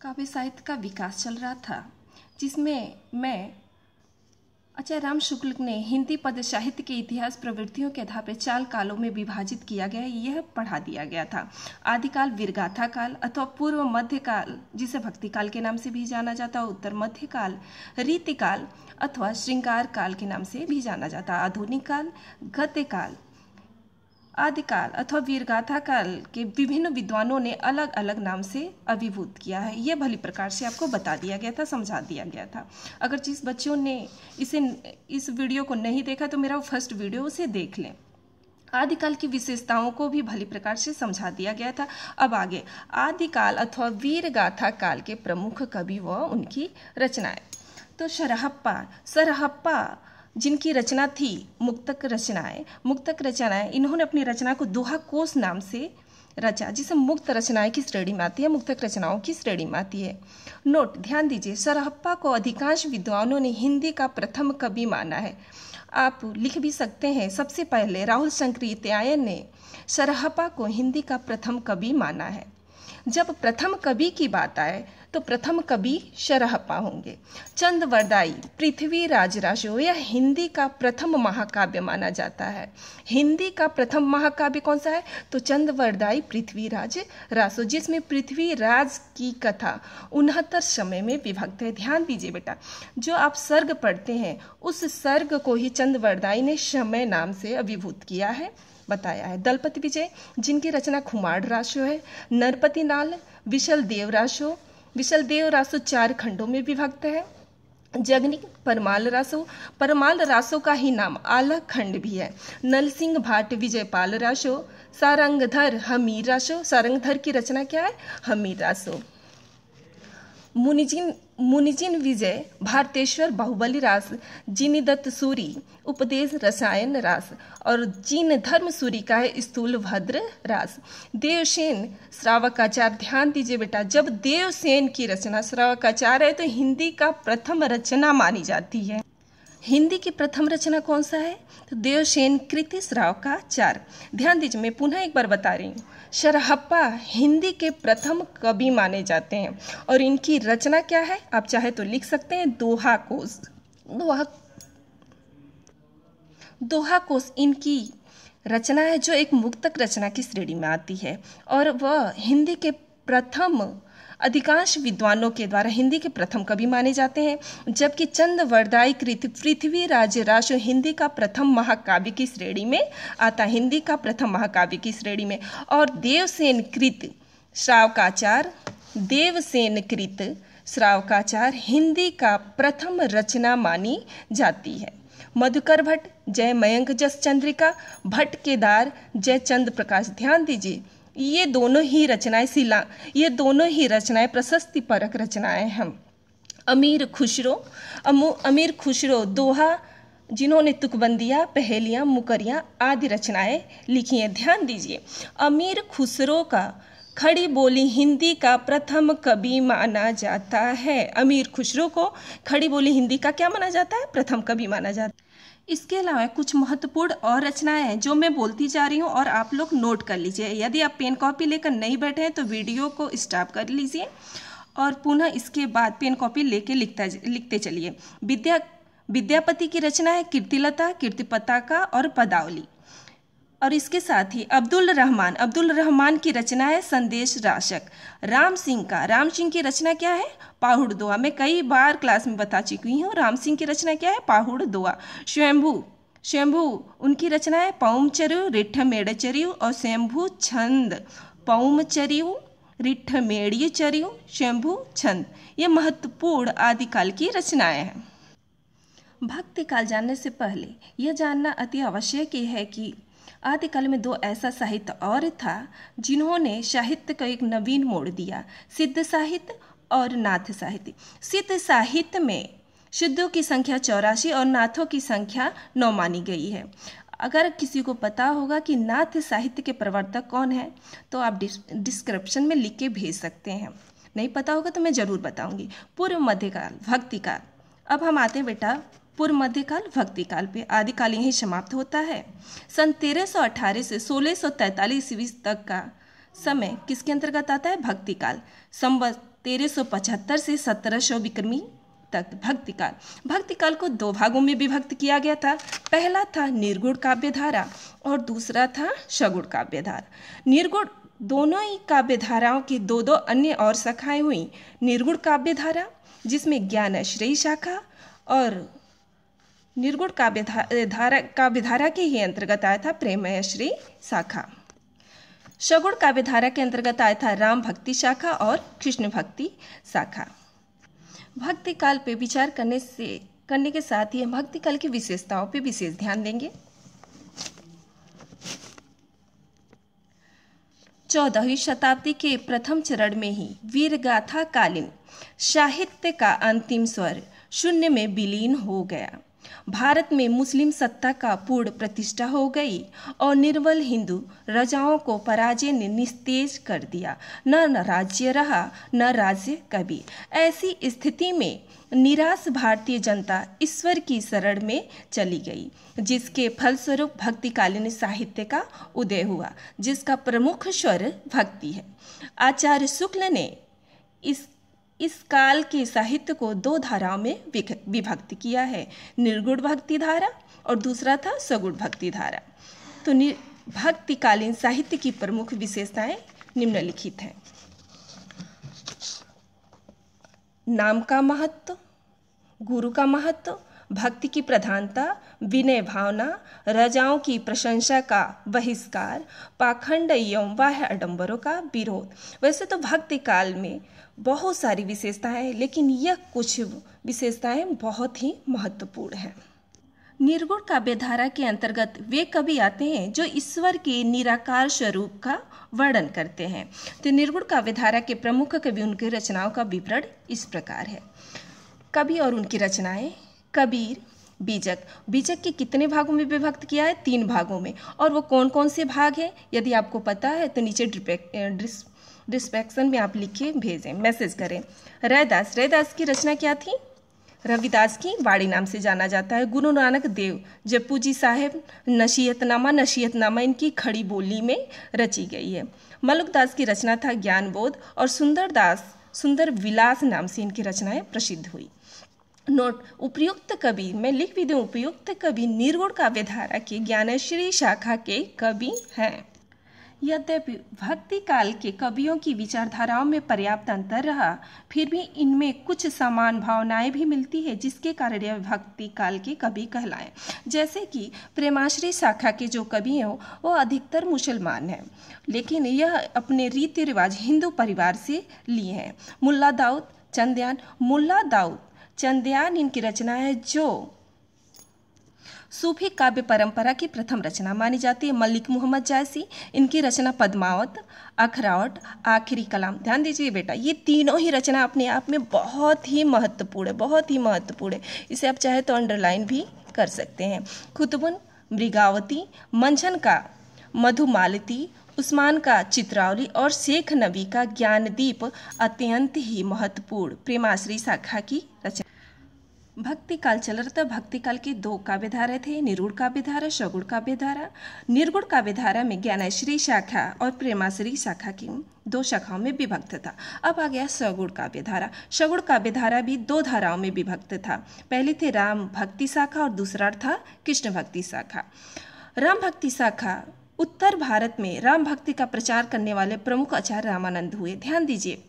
काव्य साहित्य का विकास चल रहा था, जिसमें मैं आचार्य राम शुक्ल ने हिंदी पद्य साहित्य के इतिहास प्रवृत्तियों के आधार पर 4 कालों में विभाजित किया गया है, यह पढ़ा दिया गया था। आदिकाल, वीरगाथा काल अथवा पूर्व मध्य काल, जिसे भक्ति काल के नाम से भी जाना जाता है, उत्तर मध्य काल, रीतिकाल अथवा श्रृंगार काल के नाम से भी जाना जाता है। आधुनिक काल, गद्य काल, आदिकाल अथवा वीरगाथा काल के विभिन्न विद्वानों ने अलग अलग नाम से अभिभूत किया है। यह भली प्रकार से आपको बता दिया गया था, समझा दिया गया था। अगर जिस बच्चों ने इस वीडियो को नहीं देखा तो मेरा फर्स्ट वीडियो उसे देख लें। आदिकाल की विशेषताओं को भी भली प्रकार से समझा दिया गया था। अब आगे आदिकाल अथवा वीरगाथा काल के प्रमुख कवि व उनकी रचनाएं। तो सरहप्पा जिनकी रचना थी मुक्तक रचनाएं, इन्होंने अपनी रचना को दोहा कोश नाम से रचा, जिसे मुक्त रचनाएं की श्रेणी में आती है, मुक्तक रचनाओं की श्रेणी में आती है। नोट ध्यान दीजिए, सरहप्पा को अधिकांश विद्वानों ने हिंदी का प्रथम कवि माना है। आप लिख भी सकते हैं, सबसे पहले राहुल शंकरित्यायन ने सरहप्पा को हिंदी का प्रथम कवि माना है। जब प्रथम कवि की बात आए तो प्रथम कवि सरहप्पा होंगे। चंदवरदाई पृथ्वीराज रासो यह हिंदी का प्रथम महाकाव्य माना जाता है। हिंदी का प्रथम महाकाव्य कौन सा है? तो चंदवरदाई पृथ्वीराज रासो, जिसमें पृथ्वीराज की कथा 69 समय में विभक्त है। ध्यान दीजिए बेटा, जो आप सर्ग पढ़ते हैं उस सर्ग को ही चंदवरदाई ने समय नाम से अभिभूत किया है, बताया है। दलपति विजय जिनकी रचना खुमार रासो है। नरपति नाल विशल देव रासो 4 खंडों में विभक्त है। जगनिक परमाल रासो का ही नाम आला खंड भी है। नलसिंह भाट विजयपाल रासो। सारंगधर हमीर रासो, सारंगधर की रचना क्या है? हमीर रासो। मुनिजिन विजय भारतेश्वर बाहुबली रास। जिनीदत्त सूरी उपदेश रसायन रास और जिन धर्म सूरी का है स्थूल भद्र रास। देवसेन श्रावकाचार, ध्यान दीजिए बेटा, जब देवसेन की रचना श्रावकाचार है तो हिंदी का प्रथम रचना मानी जाती है। हिंदी की प्रथम रचना कौन सा है? तो देवसेन कृति श्रावकाचार। ध्यान दीजिए, मैं पुनः एक बार बता रही हूँ, सरहप्पा हिंदी के प्रथम कवि माने जाते हैं और इनकी रचना क्या है? आप चाहे तो लिख सकते हैं दोहा कोश इनकी रचना है, जो एक मुक्तक रचना की श्रेणी में आती है और वह हिंदी के प्रथम, अधिकांश विद्वानों के द्वारा हिंदी के प्रथम कवि माने जाते हैं। जबकि चंदवरदाई कृत पृथ्वीराज रासो हिंदी का प्रथम महाकाव्य की श्रेणी में आता, हिंदी का प्रथम महाकाव्य की श्रेणी में। और देवसेन कृत श्रावकाचार हिंदी का प्रथम रचना मानी जाती है। मधुकर भट्ट जय मयंक जस चंद्रिका, भट्ट केदार जय चंद्र प्रकाश। ध्यान दीजिए, ये दोनों ही रचनाएं प्रशस्ति परक रचनाएं हैं। अमीर खुसरो दोहा, जिन्होंने तुकबंदियाँ, पहेलियाँ, मुकरियाँ आदि रचनाएं लिखी हैं। ध्यान दीजिए, अमीर खुसरो का खड़ी बोली हिंदी का प्रथम कवि माना जाता है। अमीर खुसरो को खड़ी बोली हिंदी का क्या माना जाता है? प्रथम कवि माना जाता है। इसके अलावा कुछ महत्वपूर्ण और रचनाएं हैं जो मैं बोलती जा रही हूं और आप लोग नोट कर लीजिए। यदि आप पेन कॉपी लेकर नहीं बैठे हैं तो वीडियो को स्टॉप कर लीजिए और पुनः इसके बाद पेन कॉपी लेके लिखते चलिए। विद्यापति की रचना है कीर्तिलता, कीर्तिपताका और पदावली। और इसके साथ ही अब्दुल रहमान की रचना है संदेश राशक। राम सिंह की रचना क्या है? पाहुड़ दोहा। मैं कई बार क्लास में बता चुकी हूँ, राम सिंह की रचना क्या है? पाहुड़ दोहा। स्वयंभू उनकी रचना है पौमचर्यु रिट्ठ मेड़चर्यु और स्वयंभू छंद। पौमचर्यु रिट्ठ मेड़चर्यु स्वयंभू छंद, ये महत्वपूर्ण आदिकाल की रचनाएं हैं। भक्ति काल जानने से पहले यह जानना अति आवश्यक है कि आदिकाल में 2 ऐसा साहित्य और था जिन्होंने साहित्य का एक नवीन मोड़ दिया, सिद्ध साहित्य और नाथ साहित्य। सिद्ध साहित्य में शुद्धों की संख्या 84 और नाथों की संख्या 9 मानी गई है। अगर किसी को पता होगा कि नाथ साहित्य के प्रवर्तक कौन है तो आप डिस्क्रिप्शन में लिख के भेज सकते हैं। नहीं पता होगा तो मैं जरूर बताऊंगी। पूर्व मध्यकाल, भक्ति काल। अब हम आते हैं बेटा पूर्व मध्यकाल, भक्ति काल पे। आदिकाल यहीं समाप्त होता है। सन 1318 से 1643 ईस्वी तक का समय किसके अंतर्गत आता है? भक्ति काल। 1375 से 1700 विक्रमी तक भक्तिकाल को दो भागों में विभक्त किया गया था। पहला था निर्गुण काव्य धारा और दूसरा था सगुण काव्य धारा। निर्गुण दोनों ही काव्य धाराओं की दो दो अन्य और शाखाएं हुई। निर्गुण काव्य धारा जिसमें ज्ञानाश्रयी शाखा और निर्गुण काव्य धारा के ही अंतर्गत आया था प्रेमाश्रयी शाखा। सगुण काव्य धारा के अंतर्गत आया था राम भक्ति शाखा और कृष्ण भक्ति शाखा। भक्ति काल पे विचार करने के साथ ही हम भक्ति काल की विशेषताओं पे विशेष ध्यान देंगे। 14वीं शताब्दी के प्रथम चरण में ही वीरगाथा कालीन साहित्य का अंतिम स्वर शून्य में विलीन हो गया। भारत में मुस्लिम सत्ता का पूर्ण प्रतिष्ठा हो गई और निर्बल हिंदू राजाओं को पराजय ने निस्तेज कर दिया। न राज्य रहा न राज्य कभी। ऐसी स्थिति में निराश भारतीय जनता ईश्वर की शरण में चली गई, जिसके फलस्वरूप भक्तिकालीन साहित्य का उदय हुआ, जिसका प्रमुख स्वर भक्ति है। आचार्य शुक्ल ने इस काल के साहित्य को दो धाराओं में विभक्त किया है, निर्गुण भक्ति धारा और दूसरा था सगुण भक्ति धारा। तो भक्तिकालीन साहित्य की प्रमुख विशेषताएं निम्नलिखित हैं। नाम का महत्व, गुरु का महत्व, भक्ति की प्रधानता, विनय भावना, राजाओं की प्रशंसा का बहिष्कार, पाखंड एवं बाह्य आडंबरों का विरोध। वैसे तो भक्ति काल में बहुत सारी विशेषताएं हैं, लेकिन यह कुछ विशेषताएं बहुत ही महत्वपूर्ण हैं। निर्गुण काव्य धारा के अंतर्गत वे कवि आते हैं जो ईश्वर के निराकार स्वरूप का वर्णन करते हैं। तो निर्गुण काव्य धारा के प्रमुख कवि, उनकी रचनाओं का विवरण इस प्रकार है। कवि और उनकी रचनाएं। कबीर बीजक के कितने भागों में विभक्त किया है? 3 भागों में। और वो कौन कौन से भाग हैं यदि आपको पता है तो नीचे डिस्क्रिप्शन में आप लिखे भेजें, मैसेज करें। रैदास की रचना क्या थी? रविदास की वाणी नाम से जाना जाता है। गुरु नानक देव जप्पू जी साहेब नसीहतनामा इनकी खड़ी बोली में रची गई है। मलुकदास की रचना था ज्ञानबोध और सुंदर विलास नाम से इनकी रचनाएं प्रसिद्ध हुई। नोट, उपयुक्त कवि, मैं लिख भी दूं, उपयुक्त कवि निर्गुण काव्य धारा के ज्ञानाश्रयी शाखा के कवि हैं। यद्यपि भक्ति काल के कवियों की विचारधाराओं में पर्याप्त अंतर रहा, फिर भी इनमें कुछ समान भावनाएं भी मिलती है, जिसके कारण यह भक्ति काल के कवि कहलाए। जैसे कि प्रेमाश्रयी शाखा के जो कवि हैं वो अधिकतर मुसलमान हैं, लेकिन यह अपने रीति रिवाज हिंदू परिवार से लिए हैं। मुल्ला दाऊद चंद्यान इनकी रचना है जो सूफी काव्य परंपरा की प्रथम रचना मानी जाती है। मलिक मोहम्मद जायसी, इनकी रचना पद्मावत, अखरावट, आखिरी कलाम। ध्यान दीजिए बेटा, ये तीनों ही रचना अपने आप में बहुत ही महत्वपूर्ण है। इसे आप चाहे तो अंडरलाइन भी कर सकते हैं। खुतबुन मृगावती, मंझन का मधुमालती, उस्मान का चित्रावली और शेख नबी का ज्ञानदीप अत्यंत ही महत्वपूर्ण प्रेमाश्रयी शाखा की रचना। भक्ति काल चल रहा था। भक्ति काल की 2 काव्य धारा थे, निर्गुण काव्य धारा, सगुण काव्य धारा। निर्गुण काव्य धारा में ज्ञानाश्रयी शाखा और प्रेमाश्रयी शाखा की 2 शाखाओं में विभक्त था। अब आ गया सगुण काव्य धारा। सगुण काव्य धारा भी 2 धाराओं में विभक्त था। पहली थी राम भक्ति शाखा और दूसरा था कृष्ण भक्ति शाखा। राम भक्ति शाखा उत्तर भारत में राम भक्ति का प्रचार करने वाले प्रमुख आचार्य रामानंद हुए। ध्यान दीजिए,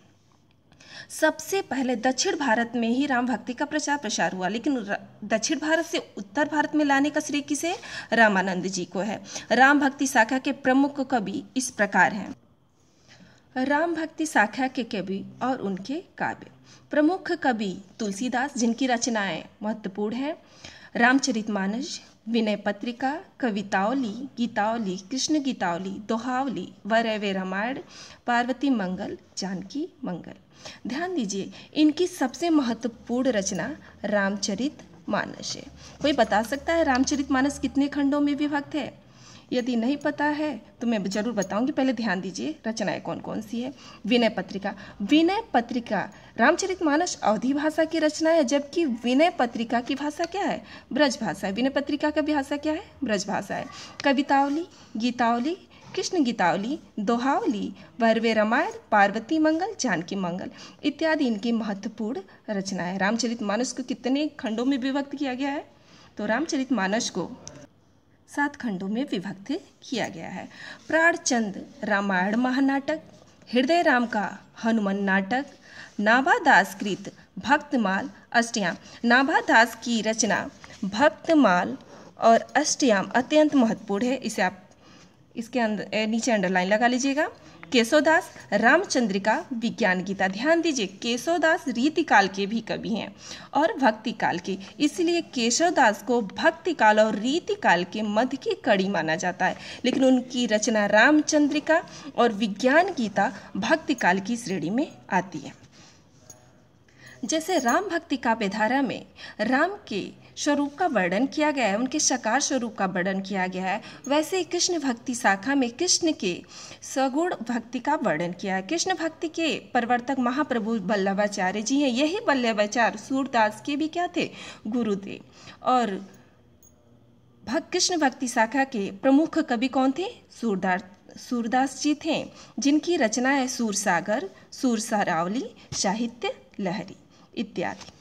सबसे पहले दक्षिण भारत में ही राम भक्ति का प्रसार हुआ, लेकिन दक्षिण भारत से उत्तर भारत में लाने का श्रेय किसे? रामानंद जी को है। राम भक्ति शाखा के प्रमुख कवि इस प्रकार हैं। राम भक्ति शाखा के कवि और उनके काव्य। प्रमुख कवि तुलसीदास, जिनकी रचनाएं महत्वपूर्ण हैं। रामचरितमानस, विनय पत्रिका, कवितावली, गीतावली, कृष्ण गीतावली, दोहावली, वैरव्य रामायण, पार्वती मंगल, जानकी मंगल। ध्यान दीजिए, इनकी सबसे महत्वपूर्ण रचना रामचरितमानस है। कोई बता सकता है रामचरितमानस कितने खंडों में विभक्त है? यदि नहीं पता है तो मैं जरूर बताऊंगी। पहले ध्यान दीजिए रचनाएं कौन कौन सी है। विनय पत्रिका रामचरितमानस अवधी भाषा की रचना है, जबकि विनय पत्रिका की भाषा क्या है? ब्रज भाषा है। विनय पत्रिका का भाषा क्या है? ब्रज भाषा है। कवितावली, गीतावली, कृष्ण गीतावली, दोहावली, भैरवे रामायण, पार्वती मंगल, जानकी मंगल इत्यादि इनकी महत्वपूर्ण रचनाएं। रामचरितमानस को कितने खंडों में विभक्त किया गया है? तो रामचरितमानस को 7 खंडों में विभक्त किया गया है। प्राणचंद रामायण महानाटक, हृदय राम का हनुमान नाटक, नाभादास कृत भक्तमाल अष्टयाम। नाभादास की रचना भक्तमाल और अष्टयाम अत्यंत महत्वपूर्ण है। इसे आप इसके नीचे अंडरलाइन लगा लीजिएगा। केशवदास रामचंद्रिका विज्ञान गीता। ध्यान दीजिए, केशवदास रीतिकाल के भी कवि हैं और भक्ति काल के, इसलिए केशवदास को भक्ति काल और रीतिकाल के मध्य की कड़ी माना जाता है। लेकिन उनकी रचना रामचंद्रिका और विज्ञान गीता भक्ति काल की श्रेणी में आती है। जैसे राम भक्ति काव्यधारा में राम के स्वरूप का वर्णन किया गया है, उनके साकार स्वरूप का वर्णन किया गया है, वैसे ही कृष्ण भक्ति शाखा में कृष्ण के सगुण भक्ति का वर्णन किया है। कृष्ण भक्ति के प्रवर्तक महाप्रभु वल्लभाचार्य जी हैं। यही वल्लभाचार्य सूरदास के भी क्या थे? गुरु थे। और कृष्ण भक्ति शाखा के प्रमुख कवि कौन थे? सूरदास जी थे, जिनकी रचना है सूरसागर, सूरसारावली, साहित्य लहरी इत्यादि।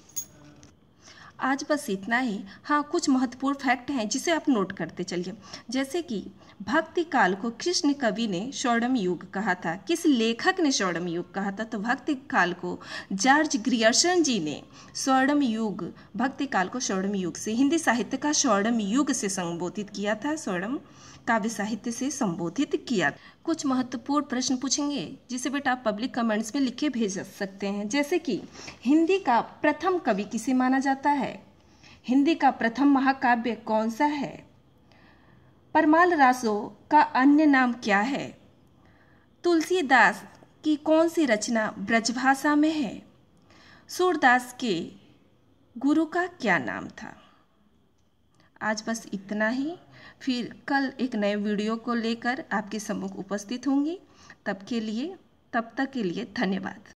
आज बस इतना ही। हाँ, कुछ महत्वपूर्ण फैक्ट हैं जिसे आप नोट करते चलिए। जैसे कि भक्ति काल को कृष्ण कवि ने स्वर्णिम युग कहा था। किस लेखक ने स्वर्णिम युग कहा था? तो भक्ति काल को जॉर्ज ग्रियर्सन जी ने स्वर्णिम युग, भक्ति काल को स्वर्णिम युग से, हिंदी साहित्य का स्वर्णिम युग से संबोधित किया था, स्वर्णिम काव्य साहित्य से संबोधित किया। कुछ महत्वपूर्ण प्रश्न पूछेंगे जिसे बेटा आप पब्लिक कमेंट्स में लिख के भेज सकते हैं। जैसे कि हिंदी का प्रथम कवि किसे माना जाता है? हिंदी का प्रथम महाकाव्य कौन सा है? परमाल रासो का अन्य नाम क्या है? तुलसीदास की कौन सी रचना ब्रजभाषा में है? सूरदास के गुरु का क्या नाम था? आज बस इतना ही। फिर कल एक नए वीडियो को लेकर आपके सम्मुख उपस्थित होंगी। तब तक के लिए धन्यवाद।